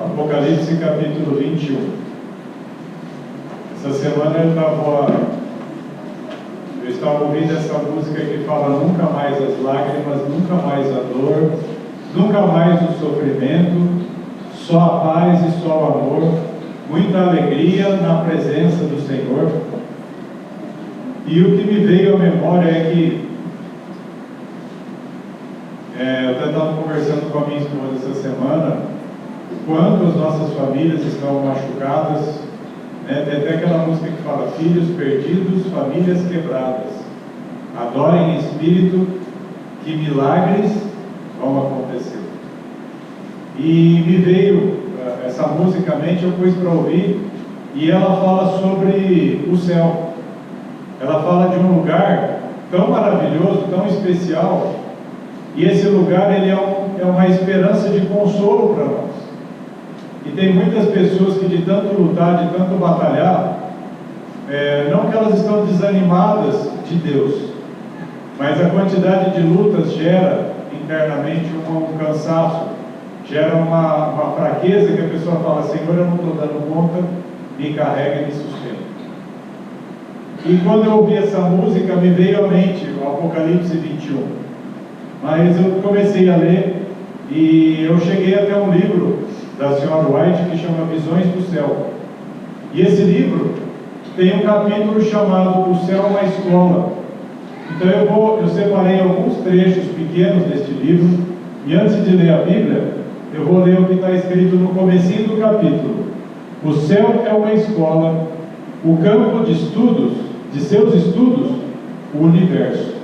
Apocalipse capítulo 21. Essa semana eu estava ouvindo essa música que fala nunca mais as lágrimas, nunca mais a dor, nunca mais o sofrimento, só a paz e só o amor, muita alegria na presença do Senhor. E o que me veio à memória é que eu até estava conversando com a minha esposa essa semana, quanto as nossas famílias estão machucadas, né? Tem até aquela música que fala: filhos perdidos, famílias quebradas, adorem em espírito, que milagres vão acontecer. E me veio essa música à mente, eu pus para ouvir, e ela fala sobre o céu. Ela fala de um lugar tão maravilhoso, tão especial, e esse lugar ele é uma esperança de consolo para nós. E tem muitas pessoas que de tanto lutar, de tanto batalhar, não que elas estão desanimadas de Deus, mas a quantidade de lutas gera internamente um cansaço, gera uma fraqueza que a pessoa fala: Senhor, eu não estou dando conta, me carrega e me sustenta. E quando eu ouvi essa música, me veio à mente o Apocalipse 21. Mas eu comecei a ler e eu cheguei até um livro da senhora White que chama Visões do Céu. E esse livro tem um capítulo chamado O Céu é uma Escola. Então eu separei alguns trechos pequenos deste livro, e antes de ler a Bíblia, eu vou ler o que está escrito no comecinho do capítulo. O céu é uma escola, o campo de seus estudos, o universo.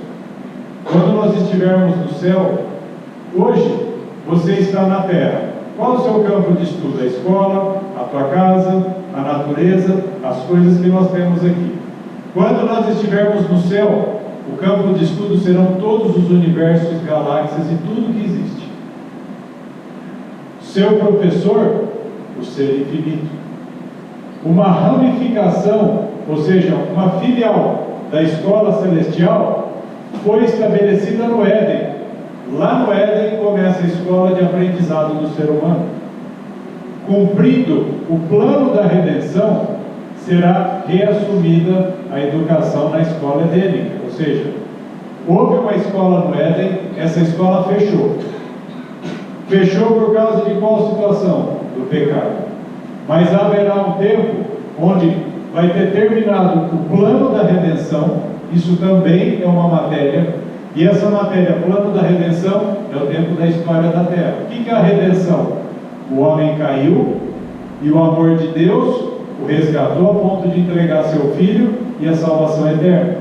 Quando nós estivermos no céu, hoje você está na terra. Qual o seu campo de estudo? A escola, a tua casa, a natureza, as coisas que nós temos aqui. Quando nós estivermos no céu, o campo de estudo serão todos os universos, galáxias e tudo que existe. Seu professor, o ser infinito. Uma ramificação, ou seja, uma filial da escola celestial, foi estabelecida no Éden. Lá no Éden começa a escola de aprendizado do ser humano. Cumprido o plano da redenção, será reassumida a educação na escola edênica. Ou seja, houve uma escola no Éden, essa escola fechou. Fechou por causa de qual situação? Do pecado. Mas haverá um tempo onde vai ter terminado o plano da redenção. Isso também é uma matéria. E essa matéria, plano da redenção, é o tempo da história da terra. O que é a redenção? O homem caiu e o amor de Deus o resgatou a ponto de entregar seu filho e a salvação eterna.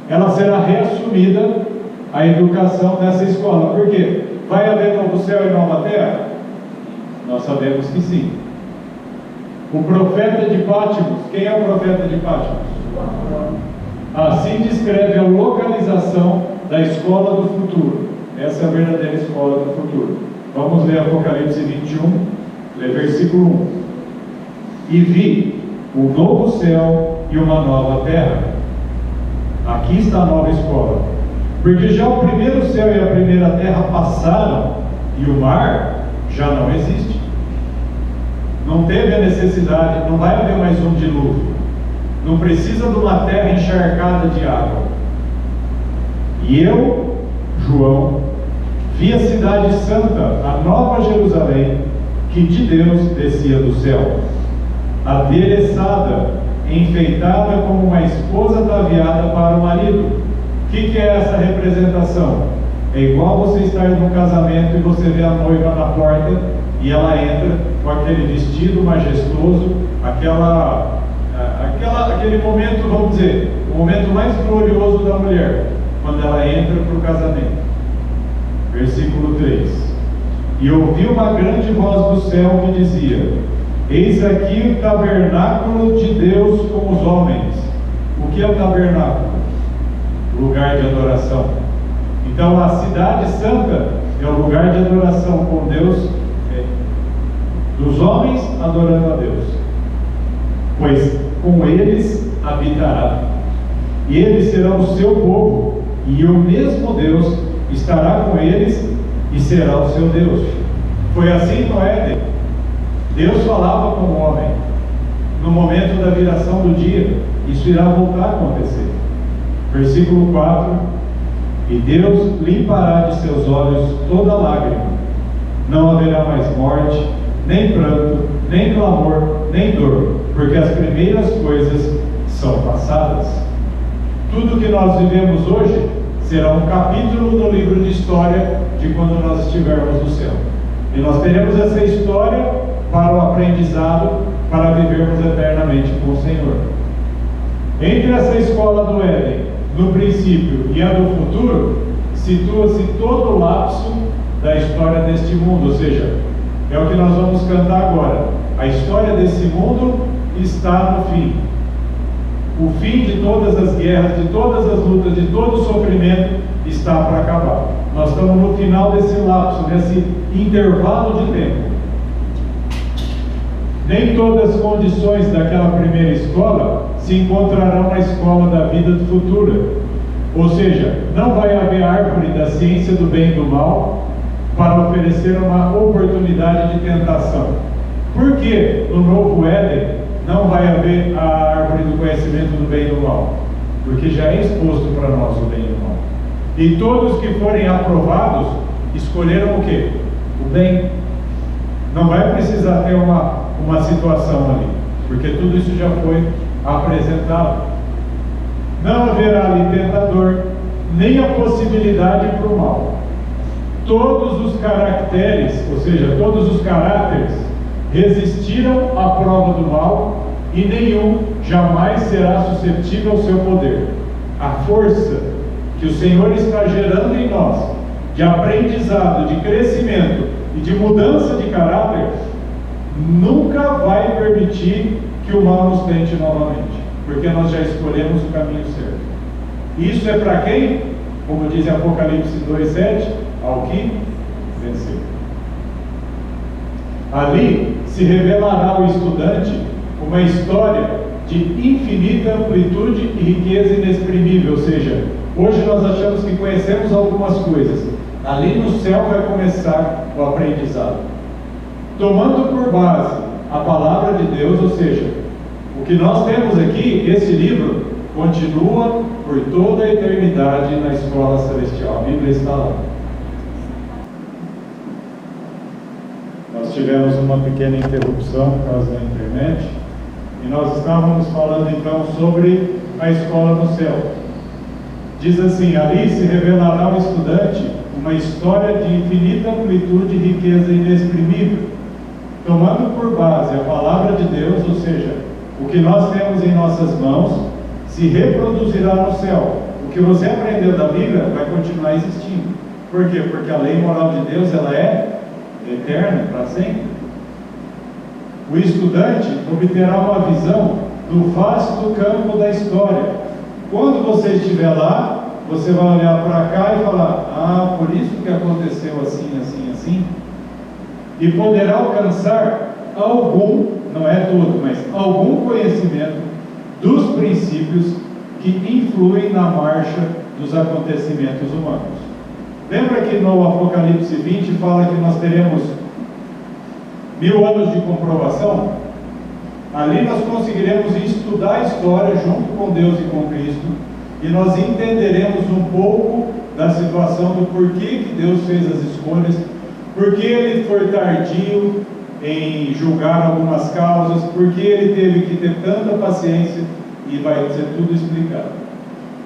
Ela será reassumida, a educação nessa escola. Por quê? Vai haver novo céu e nova terra? Nós sabemos que sim. O profeta de Pátimos, quem é o profeta de Pátimos? Assim descreve a localização da escola do futuro. Essa é a verdadeira escola do futuro. Vamos ler Apocalipse 21, ler versículo 1. E vi um novo céu e uma nova terra. Aqui está a nova escola. Porque já o primeiro céu e a primeira terra passaram, e o mar já não existe. Não teve a necessidade, não vai haver mais um dilúvio. Não precisa de uma terra encharcada de água. E eu, João, vi a cidade santa, a nova Jerusalém, que de Deus descia do céu, adereçada, enfeitada como uma esposa ataviada para o marido. O que é essa representação? É igual você estar num casamento e você vê a noiva na porta e ela entra com aquele vestido majestoso, aquele momento, vamos dizer, o momento mais glorioso da mulher, quando ela entra para o casamento. Versículo 3. E ouvi uma grande voz do céu que dizia: eis aqui o tabernáculo de Deus com os homens. O que é o tabernáculo? Lugar de adoração. Então a cidade santa é o lugar de adoração com Deus, dos homens adorando a Deus. Pois com eles habitará, e eles serão o seu povo, e o mesmo Deus estará com eles e será o seu Deus. Foi assim no Éden. Deus falava com o homem no momento da viração do dia. Isso irá voltar a acontecer. Versículo 4: e Deus limpará de seus olhos toda lágrima. Não haverá mais morte, nem pranto, nem clamor, nem dor, porque as primeiras coisas são passadas. Tudo que nós vivemos hoje será um capítulo no livro de história de quando nós estivermos no céu. E nós teremos essa história para o aprendizado, para vivermos eternamente com o Senhor. Entre essa escola do Éden, no princípio, e a do futuro, situa-se todo o lapso da história deste mundo, ou seja, é o que nós vamos cantar agora. A história desse mundo está no fim. O fim de todas as guerras, de todas as lutas, de todo o sofrimento está para acabar. Nós estamos no final desse lapso, nesse intervalo de tempo. Nem todas as condições daquela primeira escola se encontrarão na escola da vida futura. Ou seja, não vai haver árvore da ciência do bem e do mal para oferecer uma oportunidade de tentação. Por que no novo Éden não vai haver a árvore do conhecimento do bem e do mal? Porque já é exposto para nós o bem e o mal. E todos que forem aprovados escolheram o quê? O bem. Não vai precisar ter uma situação ali, porque tudo isso já foi apresentado. Não haverá ali tentador, nem a possibilidade para o mal. Todos os caracteres, ou seja, todos os caráteres, resistiram à prova do mal, e nenhum jamais será suscetível ao seu poder. A força que o Senhor está gerando em nós, de aprendizado, de crescimento e de mudança de caráter, nunca vai permitir que o mal nos tente novamente, porque nós já escolhemos o caminho certo. Isso é para quem? Como diz em Apocalipse 2:7, ao que venceu. Ali se revelará ao estudante uma história de infinita amplitude e riqueza inexprimível. Ou seja, hoje nós achamos que conhecemos algumas coisas. Ali no céu vai começar o aprendizado, tomando por base a palavra de Deus. Ou seja, o que nós temos aqui, esse livro continua por toda a eternidade na escola celestial. A Bíblia está lá. Nós tivemos uma pequena interrupção por causa da internet, e nós estávamos falando então sobre a escola no céu. Diz assim: ali se revelará ao estudante uma história de infinita amplitude e riqueza inexprimível, tomando por base a palavra de Deus. Ou seja, o que nós temos em nossas mãos se reproduzirá no céu. O que você aprendeu da Bíblia vai continuar existindo. Por quê? Porque a lei moral de Deus, ela é eterna, para sempre. O estudante obterá uma visão do vasto campo da história. Quando você estiver lá, você vai olhar para cá e falar: ah, por isso que aconteceu assim, assim, assim. E poderá alcançar algum, não é todo, mas algum conhecimento dos princípios que influem na marcha dos acontecimentos humanos. Lembra que no Apocalipse 20 fala que nós teremos 1000 anos de comprovação? Ali nós conseguiremos estudar a história junto com Deus e com Cristo, e nós entenderemos um pouco da situação do porquê que Deus fez as escolhas, porque Ele foi tardio em julgar algumas causas, porque Ele teve que ter tanta paciência, e vai ser tudo explicado.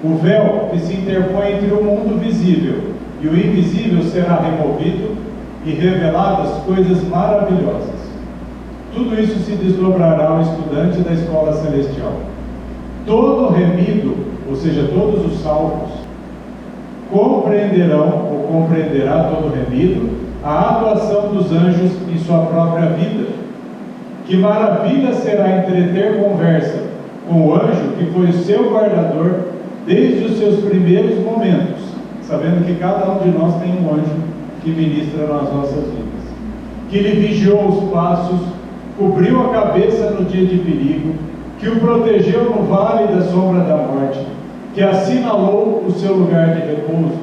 O véu que se interpõe entre o mundo visível e o invisível será removido, e reveladas coisas maravilhosas. Tudo isso se desdobrará ao estudante da escola celestial. Todo remido, ou seja, todos os salvos, compreenderão, ou compreenderá todo remido, a atuação dos anjos em sua própria vida. Que maravilha será entreter conversa com o anjo que foi o seu guardador desde os seus primeiros momentos, sabendo que cada um de nós tem um anjo que ministra nas nossas vidas, que lhe vigiou os passos, cobriu a cabeça no dia de perigo, que o protegeu no vale da sombra da morte, que assinalou o seu lugar de repouso,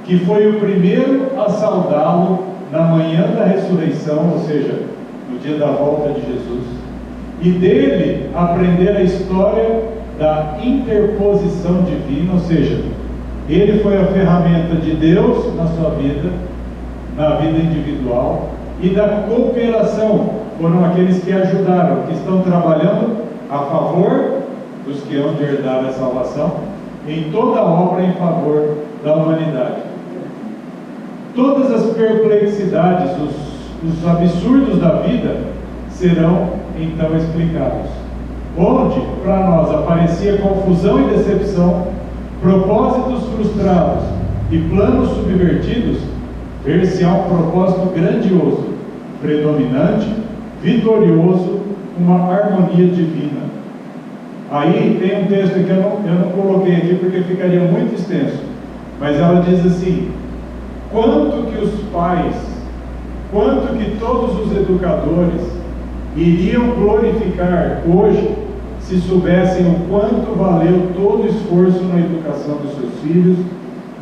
que foi o primeiro a saudá-lo na manhã da ressurreição. Ou seja, no dia da volta de Jesus, e dele aprender a história da interposição divina, ou seja, ele foi a ferramenta de Deus na sua vida, na vida individual, e da cooperação, foram aqueles que ajudaram, que estão trabalhando a favor dos que hão de herdar a salvação, em toda a obra em favor da humanidade. Todas as perplexidades, os absurdos da vida serão então explicados. Onde para nós aparecia confusão e decepção, propósitos frustrados e planos subvertidos, ver-se-á um propósito grandioso, predominante, vitorioso, uma harmonia divina. Aí tem um texto que eu não coloquei aqui porque ficaria muito extenso, mas ela diz assim: quanto que os pais, quanto que todos os educadores iriam glorificar hoje se soubessem o quanto valeu todo o esforço na educação dos seus filhos,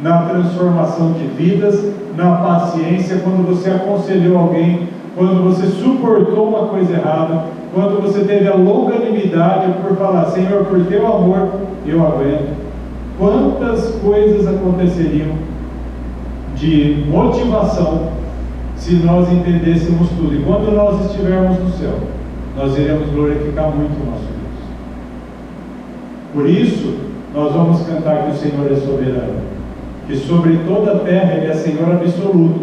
na transformação de vidas, na paciência, quando você aconselhou alguém, quando você suportou uma coisa errada, quando você teve a longanimidade por falar: Senhor, por teu amor eu aguento. Quantas coisas aconteceriam de motivação se nós entendêssemos tudo, e quando nós estivermos no céu, nós iremos glorificar muito o nosso Deus. Por isso, nós vamos cantar que o Senhor é soberano, que sobre toda a terra Ele é Senhor absoluto.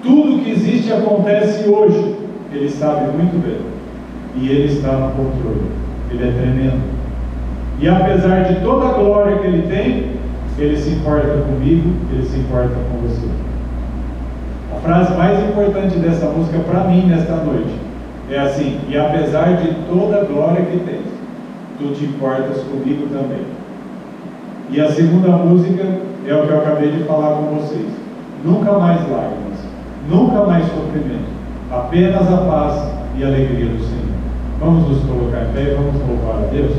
Tudo que existe acontece hoje, Ele sabe muito bem, e Ele está no controle. Ele é tremendo, e apesar de toda a glória que Ele tem, Ele se importa comigo, Ele se importa com você. A frase mais importante dessa música para mim nesta noite é assim: e apesar de toda a glória que tens, tu te importas comigo também. E a segunda música é o que eu acabei de falar com vocês: nunca mais lágrimas, nunca mais sofrimento, apenas a paz e a alegria do Senhor. Vamos nos colocar em pé e vamos louvar a Deus.